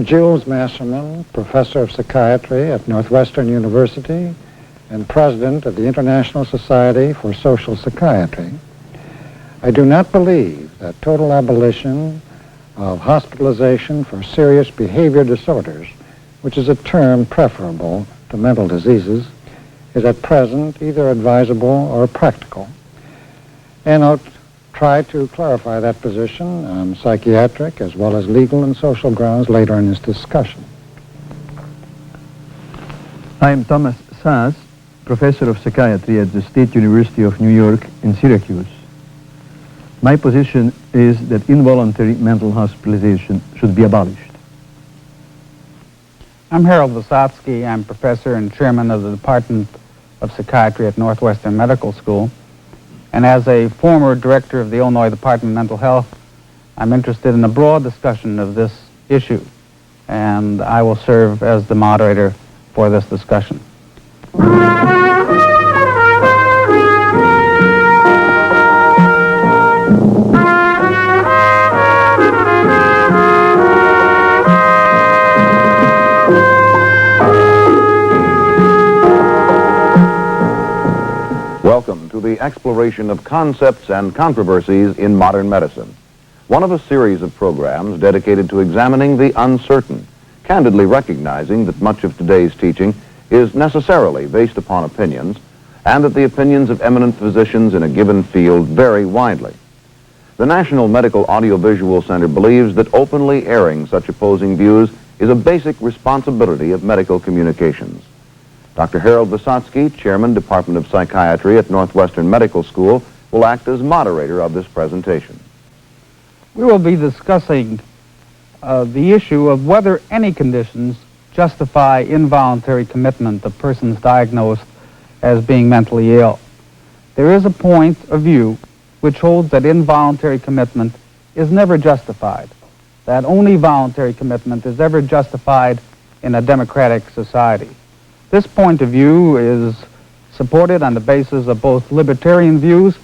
I'm Jules Masserman, professor of psychiatry at Northwestern University and president of the International Society for Social Psychiatry. I do not believe that total abolition of hospitalization for serious behavior disorders, which is a term preferable to mental diseases, is at present either advisable or practical. And I'll try to clarify that position on psychiatric as well as legal and social grounds later in this discussion. I am Thomas Szasz, professor of psychiatry at the State University of New York in Syracuse. My position is that involuntary mental hospitalization should be abolished. I'm Harold Visotsky. I'm professor and chairman of the Department of Psychiatry at Northwestern Medical School. And as a former director of the Illinois Department of Mental Health, I'm interested in a broad discussion of this issue. And I will serve as the moderator for this discussion. Welcome to the exploration of concepts and controversies in modern medicine. One of a series of programs dedicated to examining the uncertain, candidly recognizing that much of today's teaching is necessarily based upon opinions, and that the opinions of eminent physicians in a given field vary widely. The National Medical Audiovisual Center believes that openly airing such opposing views is a basic responsibility of medical communications. Dr. Harold Visotsky, Chairman, Department of Psychiatry at Northwestern Medical School, will act as moderator of this presentation. We will be discussing the issue of whether any conditions justify involuntary commitment of persons diagnosed as being mentally ill. There is a point of view which holds that involuntary commitment is never justified, that only voluntary commitment is ever justified in a democratic society. This point of view is supported on the basis of both libertarian views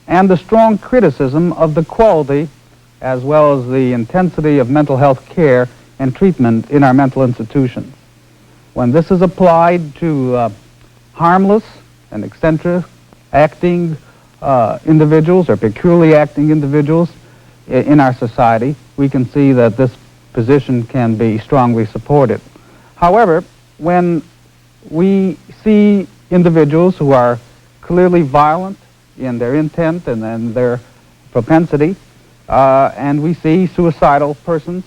and the strong criticism of the quality as well as the intensity of mental health care and treatment in our mental institutions. When this is applied to harmless and eccentric acting individuals or peculiarly acting individuals in our society, we can see that this position can be strongly supported. However, when we see individuals who are clearly violent in their intent and in their propensity, and we see suicidal persons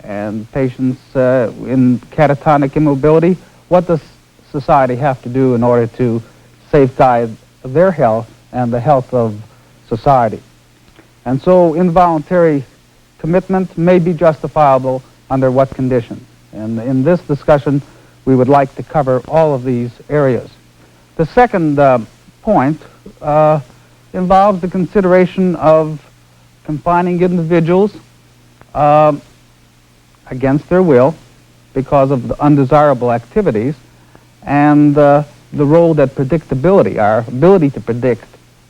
and patients in catatonic immobility. What does society have to do in order to safeguard their health and the health of society? And so involuntary commitment may be justifiable under what conditions? And in this discussion, we would like to cover all of these areas. The second point involves the consideration of confining individuals against their will because of the undesirable activities and the role that predictability, our ability to predict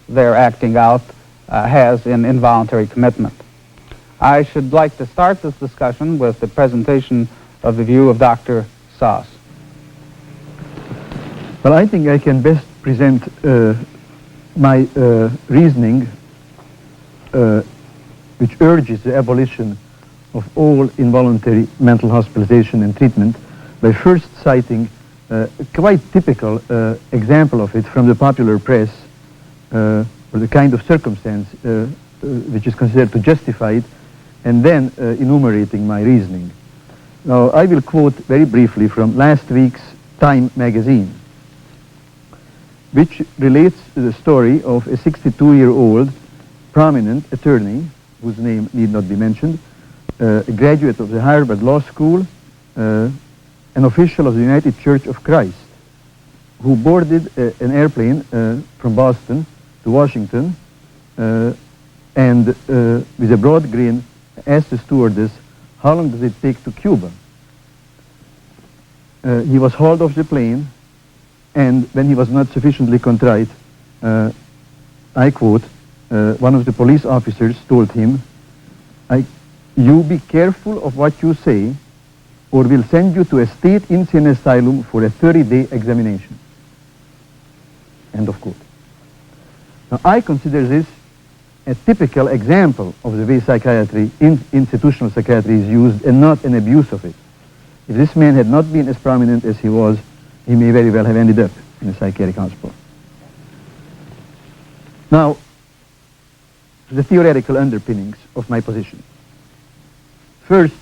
their acting out, has in involuntary commitment. I should like to start this discussion with the presentation of the view of Dr. Szasz. Well, I think I can best present my reasoning which urges the abolition of all involuntary mental hospitalization and treatment by first citing a quite typical example of it from the popular press, or the kind of circumstance which is considered to justify it, and then enumerating my reasoning. Now, I will quote very briefly from last week's Time magazine, which relates to the story of a 62-year-old prominent attorney, whose name need not be mentioned, a graduate of the Harvard Law School, an official of the United Church of Christ, who boarded an airplane from Boston to Washington, and with a broad grin asked the stewardess, "How long does it take to Cuba?" He was hauled off the plane, and when he was not sufficiently contrite, I quote, one of the police officers told him, "You be careful of what you say, or will send you to a state insane asylum for a 30-day examination. End of quote. Now, I consider this a typical example of the way psychiatry, institutional psychiatry, is used and not an abuse of it. If this man had not been as prominent as he was, he may very well have ended up in a psychiatric hospital. Now, the theoretical underpinnings of my position. First,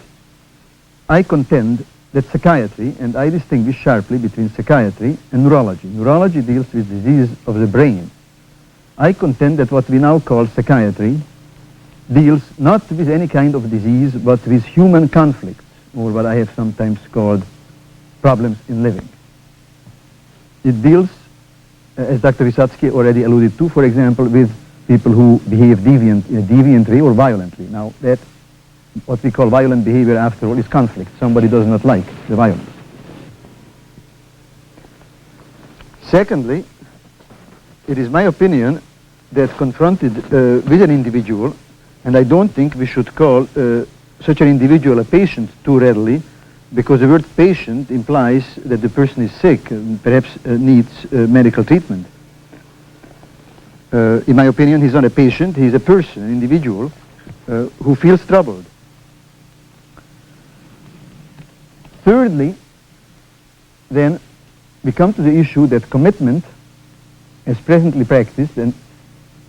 I contend that psychiatry, and I distinguish sharply between psychiatry and neurology. Neurology deals with disease of the brain. I contend that what we now call psychiatry deals not with any kind of disease, but with human conflicts, or what I have sometimes called problems in living. It deals, as Dr. Visotsky already alluded to, for example, with people who behave in a deviant way or violently. Now, that what we call violent behavior, after all, is conflict. Somebody does not like the violence. Secondly, it is my opinion that confronted with an individual, and I don't think we should call such an individual a patient too readily, because the word patient implies that the person is sick and perhaps needs medical treatment. In my opinion, he's not a patient, he's a person, an individual who feels troubled. Thirdly, then, we come to the issue that commitment, as presently practiced and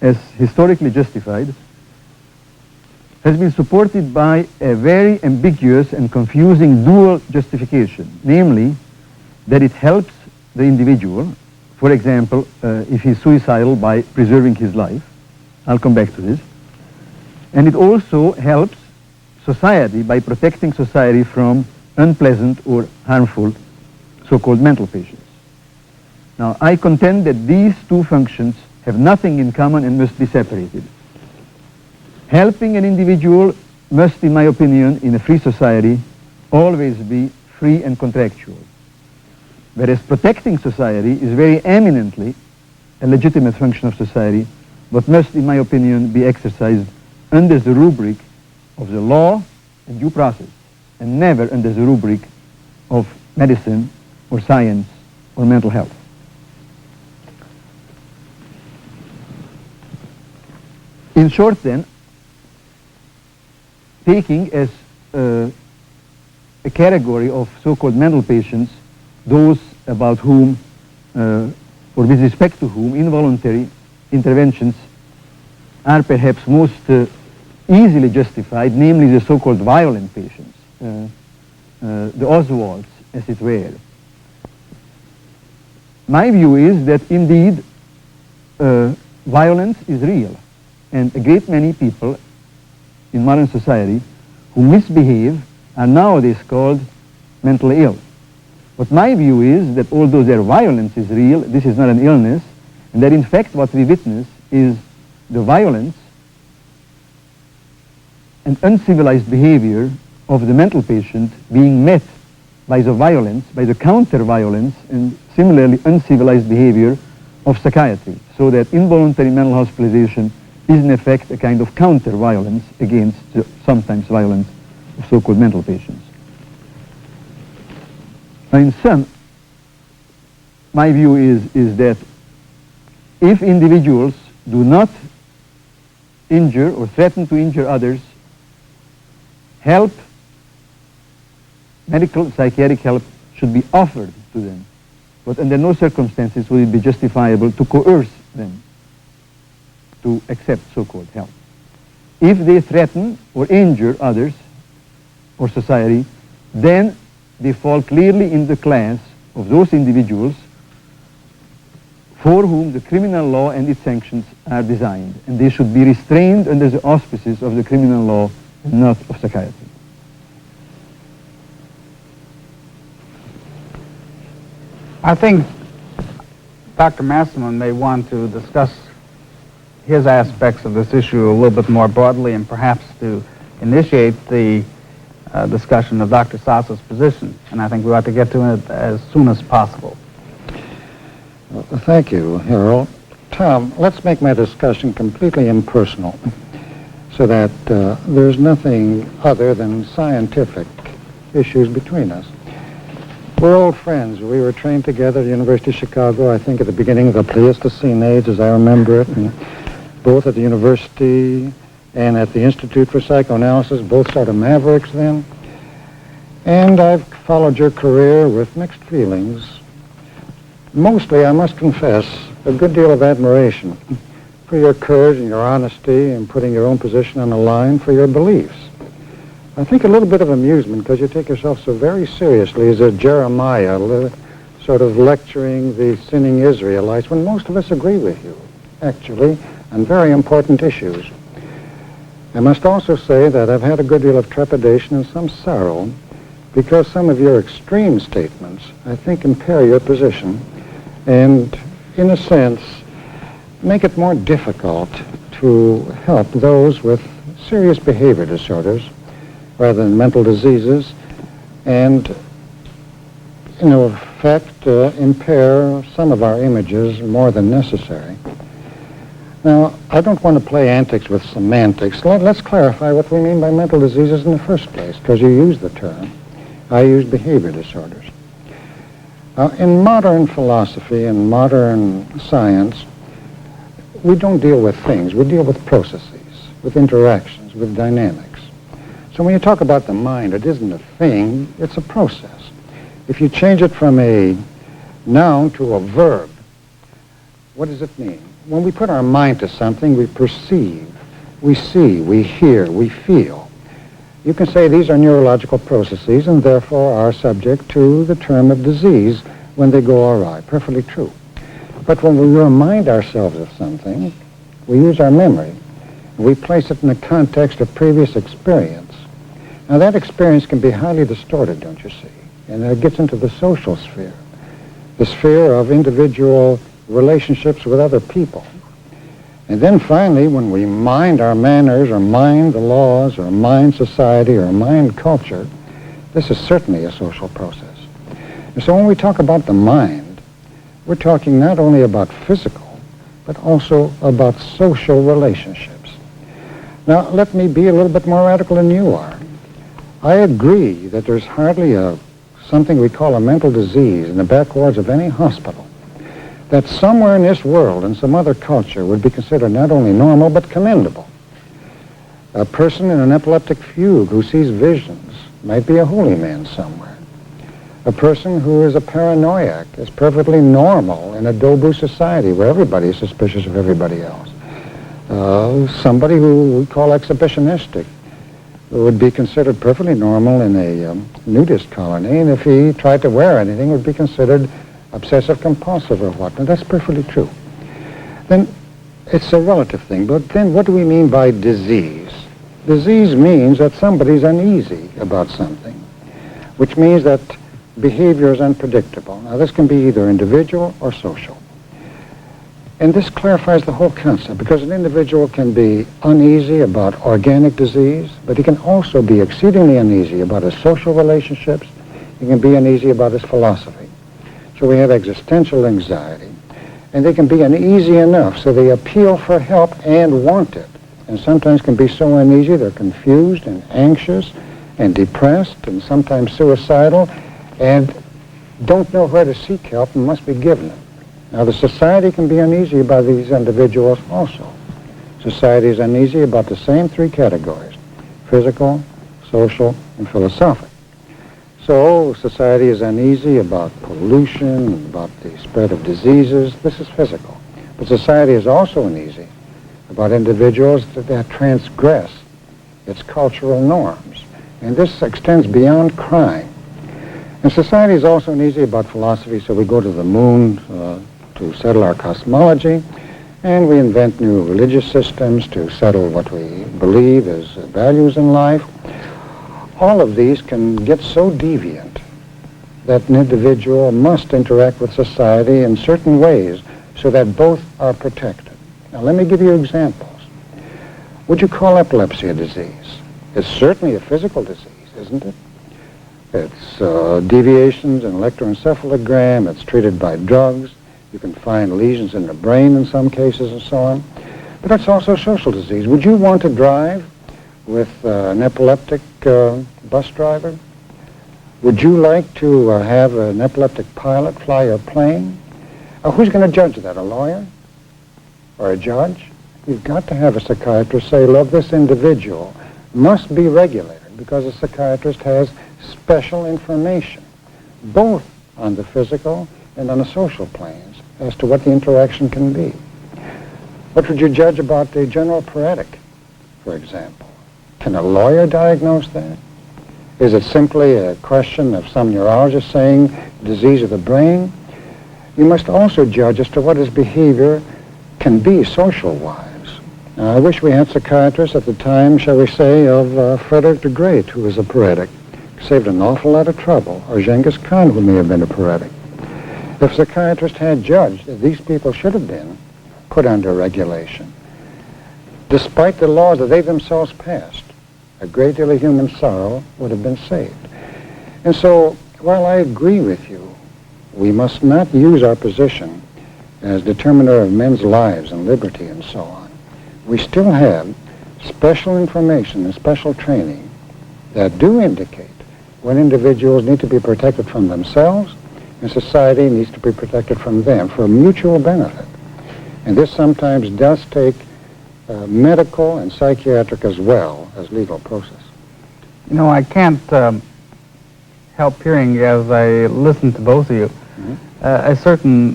as historically justified, has been supported by a very ambiguous and confusing dual justification, namely that it helps the individual, for example, if he's suicidal, by preserving his life. I'll come back to this. And it also helps society by protecting society from unpleasant or harmful so-called mental patients. Now, I contend that these two functions have nothing in common and must be separated. Helping an individual must, in my opinion, in a free society, always be free and contractual. Whereas protecting society is very eminently a legitimate function of society, but must, in my opinion, be exercised under the rubric of the law and due process, and never under the rubric of medicine or science or mental health. In short, then, taking as a category of so-called mental patients those about whom, or with respect to whom, involuntary interventions are perhaps most easily justified, namely the so-called violent patients, the Oswalds, as it were. My view is that indeed violence is real, and a great many people in modern society who misbehave are nowadays called mentally ill. But my view is that although their violence is real, this is not an illness, and that in fact what we witness is the violence and uncivilized behavior of the mental patient being met by the violence, by the counter-violence, and similarly uncivilized behavior of psychiatry, so that involuntary mental hospitalization is in effect a kind of counter-violence against the sometimes violence of so-called mental patients. Now, in sum, my view is that if individuals do not injure or threaten to injure others, help, medical, psychiatric help, should be offered to them. But under no circumstances would it be justifiable to coerce them to accept so-called help. If they threaten or injure others or society, then they fall clearly in the class of those individuals for whom the criminal law and its sanctions are designed, and they should be restrained under the auspices of the criminal law and not of psychiatry. I think Dr. Masserman may want to discuss his aspects of this issue a little bit more broadly, and perhaps to initiate the discussion of Dr. Szasz's position, and I think we ought to get to it as soon as possible. Well, thank you, Harold. Tom, let's make my discussion completely impersonal so that there's nothing other than scientific issues between us. We're old friends. We were trained together at the University of Chicago, I think at the beginning of the Pleistocene age, as I remember it, and both at the university and at the Institute for Psychoanalysis, both sort of mavericks then. And I've followed your career with mixed feelings. Mostly, I must confess, a good deal of admiration for your courage and your honesty in putting your own position on the line for your beliefs. I think a little bit of amusement because you take yourself so very seriously as a Jeremiah sort of lecturing the sinning Israelites when most of us agree with you, actually, on very important issues. I must also say that I've had a good deal of trepidation and some sorrow because some of your extreme statements, I think, impair your position and, in a sense, make it more difficult to help those with serious behavior disorders rather than mental diseases and, in effect, impair some of our images more than necessary. Now, I don't want to play antics with semantics. Let's clarify what we mean by mental diseases in the first place, because you use the term. I use behavior disorders. In modern philosophy and modern science, we don't deal with things. We deal with processes, with interactions, with dynamics. So when you talk about the mind, it isn't a thing, it's a process. If you change it from a noun to a verb, what does it mean? When we put our mind to something, we perceive, we see, we hear, we feel. You can say these are neurological processes and therefore are subject to the term of disease when they go awry. Perfectly true. But when we remind ourselves of something, we use our memory. We place it in the context of previous experience. Now that experience can be highly distorted, don't you see? And it gets into the social sphere, the sphere of individual relationships with other people. And then finally, when we mind our manners or mind the laws or mind society or mind culture, this is certainly a social process. And so when we talk about the mind, we're talking not only about physical, but also about social relationships. Now, let me be a little bit more radical than you are. I agree that there's hardly something we call a mental disease in the back wards of any hospital that somewhere in this world, in some other culture, would be considered not only normal, but commendable. A person in an epileptic fugue who sees visions might be a holy man somewhere. A person who is a paranoiac is perfectly normal in a Dobu society where everybody is suspicious of everybody else. Somebody who we call exhibitionistic would be considered perfectly normal in a nudist colony, and if he tried to wear anything, would be considered obsessive-compulsive or whatnot. That's perfectly true. Then it's a relative thing, but then what do we mean by disease? Disease means that somebody's uneasy about something, which means that behavior is unpredictable. Now, this can be either individual or social. And this clarifies the whole concept, because an individual can be uneasy about organic disease, but he can also be exceedingly uneasy about his social relationships. He can be uneasy about his philosophy. So we have existential anxiety, and they can be uneasy enough, so they appeal for help and want it, and sometimes can be so uneasy they're confused and anxious and depressed and sometimes suicidal and don't know where to seek help and must be given it. Now, the society can be uneasy about these individuals also. Society is uneasy about the same three categories: physical, social, and philosophic. So, society is uneasy about pollution, about the spread of diseases. This is physical. But society is also uneasy about individuals that transgress its cultural norms. And this extends beyond crime. And society is also uneasy about philosophy, so we go to the moon to settle our cosmology, and we invent new religious systems to settle what we believe as values in life. All of these can get so deviant that an individual must interact with society in certain ways so that both are protected. Now, let me give you examples. Would you call epilepsy a disease? It's certainly a physical disease, isn't it? It's deviations in electroencephalogram. It's treated by drugs. You can find lesions in the brain in some cases and so on. But it's also a social disease. Would you want to drive with an epileptic bus driver? Would you like to have an epileptic pilot fly your plane? Who's going to judge that, a lawyer or a judge? You've got to have a psychiatrist say, look, this individual must be regulated because a psychiatrist has special information, both on the physical and on the social planes, as to what the interaction can be. What would you judge about the general paretic, for example? Can a lawyer diagnose that? Is it simply a question of some neurologist saying disease of the brain? You must also judge as to what his behavior can be social-wise. Now, I wish we had psychiatrists at the time, shall we say, of Frederick the Great, who was a paretic. Saved an awful lot of trouble, or Genghis Khan, who may have been a paretic. If psychiatrists had judged that these people should have been put under regulation, despite the laws that they themselves passed, a great deal of human sorrow would have been saved. And so, while I agree with you, we must not use our position as determiner of men's lives and liberty and so on. We still have special information and special training that do indicate when individuals need to be protected from themselves and society needs to be protected from them for mutual benefit. And this sometimes does take medical and psychiatric as well as legal process. You know, I can't help hearing as I listen to both of you a certain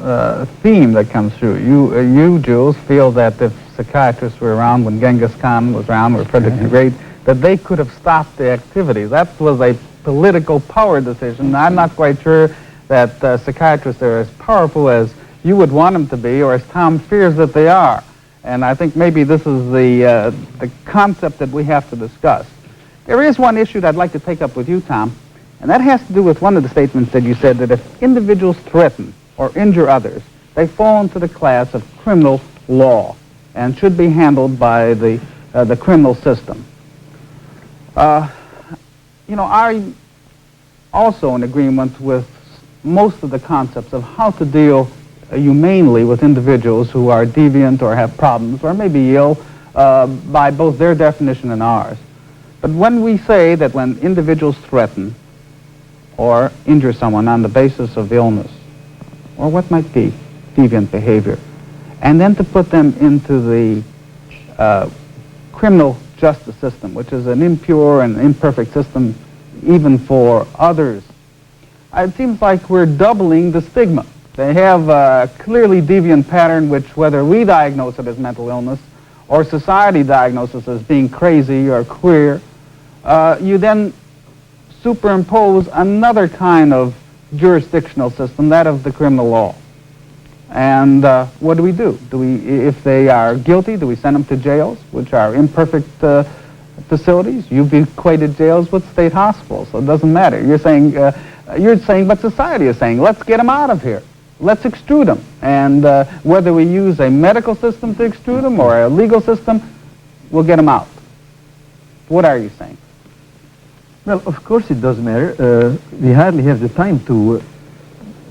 theme that comes through. You, Jules, feel that if psychiatrists were around when Genghis Khan was around, or Frederick the Great, that they could have stopped the activity. That was a political power decision. I'm not quite sure that psychiatrists are as powerful as you would want them to be, or as Tom fears that they are. And I think maybe this is the concept that we have to discuss. There is one issue that I'd like to take up with you, Tom, and that has to do with one of the statements that you said, that if individuals threaten or injure others, they fall into the class of criminal law and should be handled by the criminal system. You know, I'm also in agreement with most of the concepts of how to deal humanely with individuals who are deviant or have problems or may be ill by both their definition and ours. But when we say that when individuals threaten or injure someone on the basis of illness or what might be deviant behavior, and then to put them into the criminal justice system, which is an impure and imperfect system even for others, it seems like we're doubling the stigma. They have a clearly deviant pattern which, whether we diagnose it as mental illness or society diagnoses as being crazy or queer, you then superimpose another kind of jurisdictional system, that of the criminal law. And what do? If they are guilty, do we send them to jails, which are imperfect facilities? You've equated jails with state hospitals, so it doesn't matter. You're saying what society is saying, let's get them out of here. Let's extrude them. And whether we use a medical system to extrude them or a legal system, we'll get them out. What are you saying? Well, of course it does matter. We hardly have the time to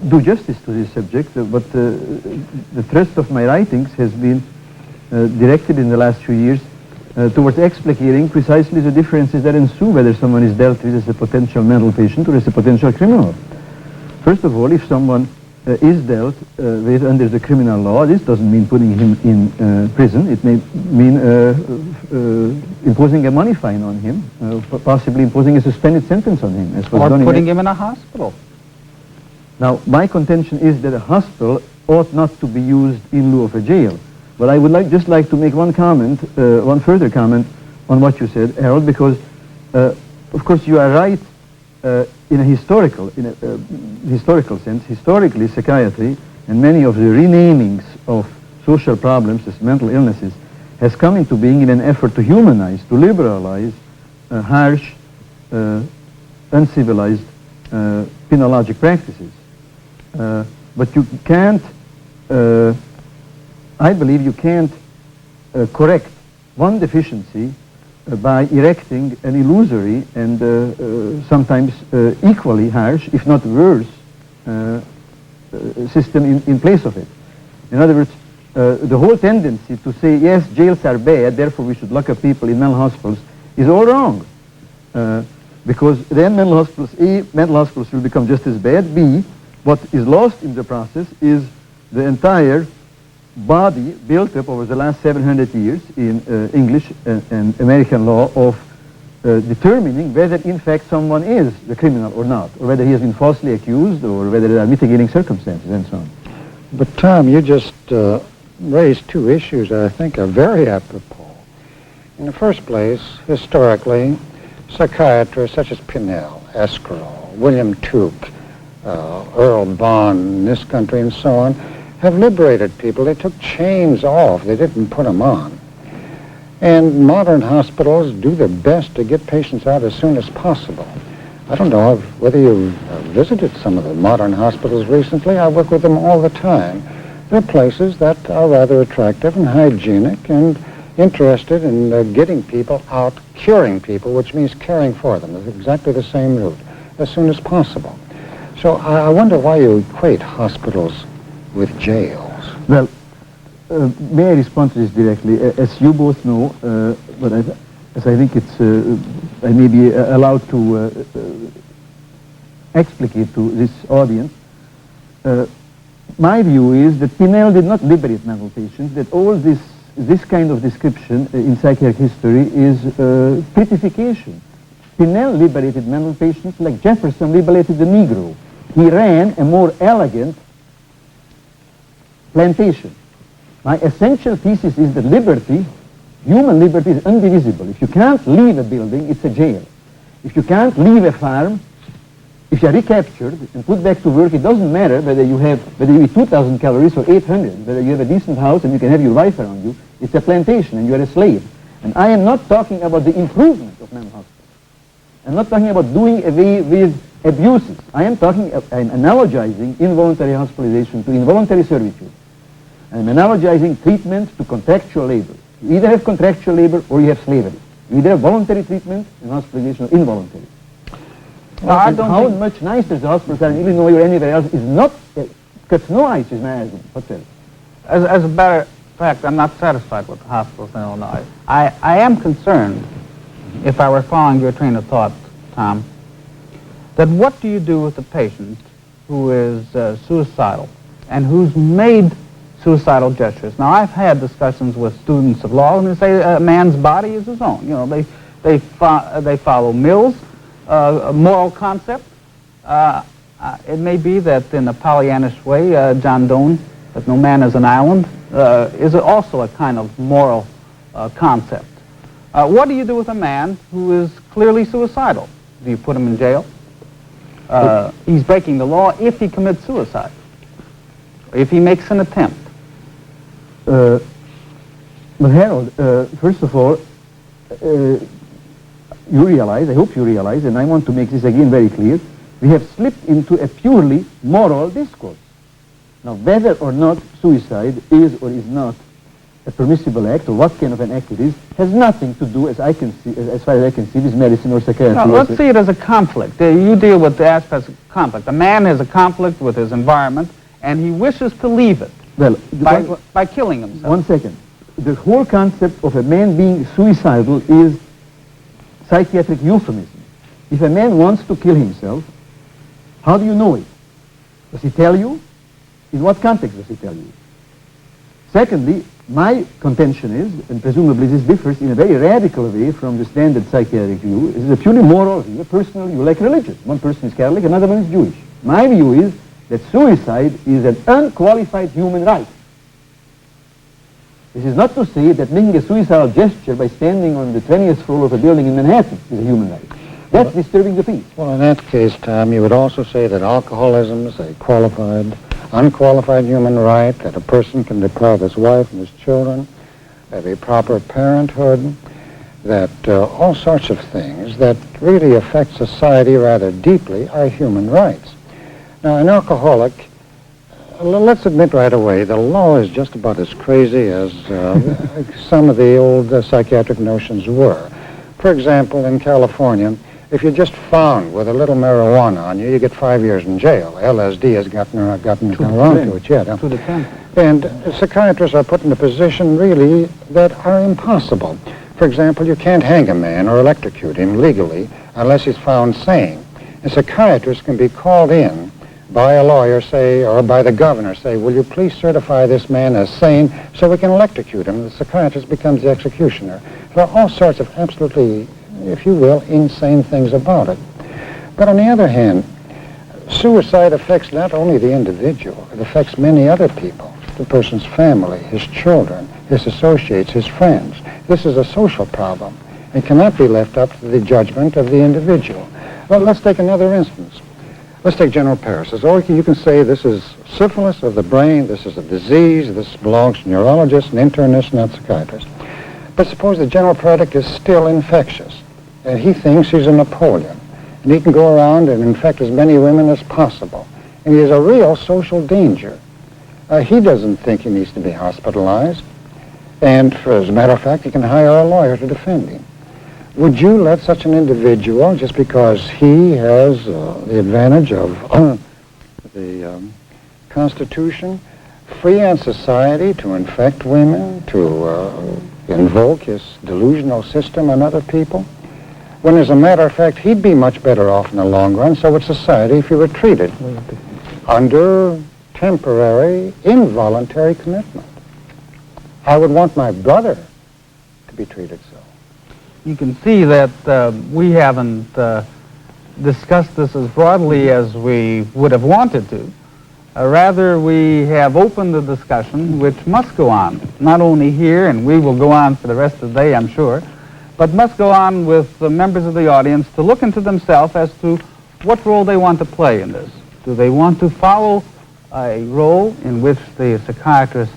do justice to this subject, but the thrust of my writings has been directed in the last few years towards explicating precisely the differences that ensue whether someone is dealt with as a potential mental patient or as a potential criminal. First of all, if someone is dealt with under the criminal law, this doesn't mean putting him in prison. It may mean imposing a money fine on him, possibly imposing a suspended sentence on him. As was or done putting him in a hospital. Now, my contention is that a hospital ought not to be used in lieu of a jail. But I would just like to make one further comment on what you said, Harold, because, of course, you are right in a historical sense. Historically, psychiatry and many of the renamings of social problems as mental illnesses has come into being in an effort to humanize, to liberalize harsh, uncivilized penologic practices. But you can't, I believe you can't correct one deficiency by erecting an illusory and sometimes equally harsh, if not worse, system in place of it. In other words, the whole tendency to say, yes, jails are bad, therefore we should lock up people in mental hospitals, is all wrong. because then mental hospitals, A, mental hospitals will become just as bad, B, what is lost in the process is the entire body built up over the last 700 years in English and American law of determining whether in fact someone is the criminal or not, or whether he has been falsely accused, or whether there are mitigating circumstances and so on. But Tom, you just raised two issues that I think are very apropos. In the first place, historically, psychiatrists such as Pinnell, Esquerel, William Tuke, Earl Bond in this country and so on, have liberated people. They took chains off. They didn't put them on. And modern hospitals do their best to get patients out as soon as possible. I don't know whether you've visited some of the modern hospitals recently. I work with them all the time. They're places that are rather attractive and hygienic and interested in getting people out, curing people, which means caring for them. It's exactly the same route, as soon as possible. So I wonder why you equate hospitals with jails. Well, may I respond to this directly? As you both know, but as I think it's, I may be allowed to explicate to this audience, my view is that Pinnell did not liberate mental patients, that all this kind of description in psychiatric history is prettification. Pinnell liberated mental patients like Jefferson liberated the Negro. He ran a more elegant plantation. My essential thesis is that liberty, human liberty, is indivisible. If you can't leave a building, it's a jail. If you can't leave a farm, if you are recaptured and put back to work, it doesn't matter whether you eat 2,000 calories or 800, whether you have a decent house and you can have your wife around you. It's a plantation and you are a slave. And I am not talking about the improvement of mental hospitals. I'm not talking about doing away with abuses. I'm analogizing involuntary hospitalization to involuntary servitude. I'm analogizing treatment to contractual labor. You either have contractual labor or you have slavery. You either have voluntary treatment and hospitalization or involuntary. Well, I don't how much nicer the hospitals are in Illinois or anywhere else is not, cuts no ice is my argument. What's that? As a matter of fact, I'm not satisfied with the hospitals in Illinois. I am concerned, if I were following your train of thought, Tom, that what do you do with a patient who is suicidal and who's made suicidal gestures? Now, I've had discussions with students of law, and they say a man's body is his own. You know, they follow Mill's moral concept. It may be that in a Pollyannish way, John Donne, that no man is an island, is also a kind of moral concept. What do you do with a man who is clearly suicidal? Do you put him in jail? He's breaking the law if he commits suicide, if he makes an attempt. But Harold, first of all, you realize, I hope you realize, and I want to make this again very clear, we have slipped into a purely moral discourse. Now, whether or not suicide is or is not a permissible act, or what kind of an act it is, has nothing to do, as I can see, as far as I can see, with medicine or psychiatry. No, let's see it as a conflict. You deal with the aspects of conflict. A man has a conflict with his environment, and he wishes to leave it. Well, by killing himself. 1 second. The whole concept of a man being suicidal is psychiatric euphemism. If a man wants to kill himself, how do you know it? Does he tell you? In what context does he tell you? Secondly, my contention is, and presumably this differs in a very radical way from the standard psychiatric view, this is a purely moral view, a personal view, like religion. One person is Catholic, another one is Jewish. My view is that suicide is an unqualified human right. This is not to say that making a suicidal gesture by standing on the 20th floor of a building in Manhattan is a human right. That's disturbing the peace. Well, in that case, Tom, you would also say that alcoholism is a unqualified human right, that a person can deprive his wife and his children of a proper parenthood, that all sorts of things that really affect society rather deeply are human rights. Now, an alcoholic, let's admit right away, the law is just about as crazy as some of the old psychiatric notions were. For example, in California, if you're just found with a little marijuana on you, you get 5 years in jail. LSD has gotten around to it yet. To the 10. And psychiatrists are put in a position, really, that are impossible. For example, you can't hang a man or electrocute him legally unless he's found sane. A psychiatrist can be called in by a lawyer, say, or by the governor, say, will you please certify this man as sane so we can electrocute him? The psychiatrist becomes the executioner. There are all sorts of absolutely, if you will, insane things about it. But on the other hand, suicide affects not only the individual, it affects many other people, the person's family, his children, his associates, his friends. This is a social problem. It cannot be left up to the judgment of the individual. Well, let's take another instance. Let's take general paresis. Or you can say this is syphilis of the brain, this is a disease, this belongs to neurologists and internists, not psychiatrists. But suppose the general paretic is still infectious, and he thinks he's a Napoleon, and he can go around and infect as many women as possible, and he is a real social danger. He doesn't think he needs to be hospitalized, and as a matter of fact, he can hire a lawyer to defend him. Would you let such an individual, just because he has the advantage of the Constitution, free on society to infect women, to invoke his delusional system on other people? When, as a matter of fact, he'd be much better off in the long run, so would society if he were treated under temporary, involuntary commitment. I would want my brother to be treated so. You can see that we haven't discussed this as broadly as we would have wanted to. Rather, we have opened the discussion, which must go on, not only here, and we will go on for the rest of the day, I'm sure, but must go on with the members of the audience to look into themselves as to what role they want to play in this. Do they want to follow a role in which the psychiatrist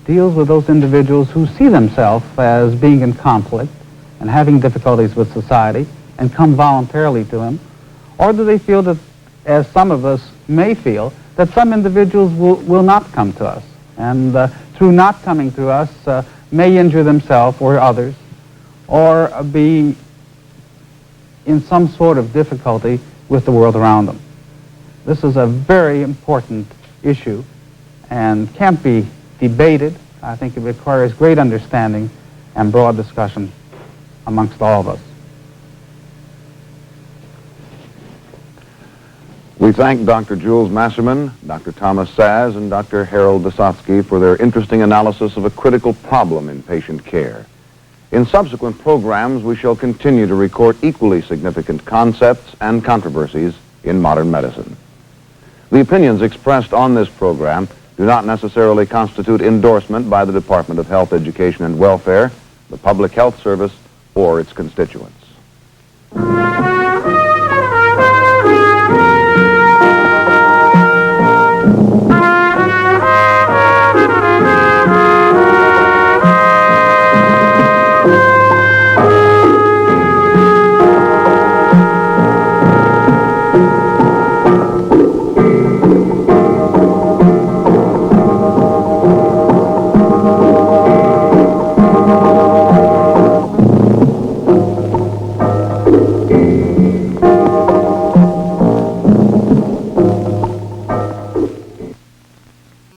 deals with those individuals who see themselves as being in conflict and having difficulties with society and come voluntarily to him? Or do they feel that, as some of us may feel, that some individuals will not come to us, and through not coming to us may injure themselves or others, or be in some sort of difficulty with the world around them? This is a very important issue and can't be debated. I think it requires great understanding and broad discussion amongst all of us. We thank Dr. Jules Masserman, Dr. Thomas Szasz, and Dr. Harold Visotsky for their interesting analysis of a critical problem in patient care. In subsequent programs, we shall continue to record equally significant concepts and controversies in modern medicine. The opinions expressed on this program do not necessarily constitute endorsement by the Department of Health, Education, and Welfare, the Public Health Service, or its constituents.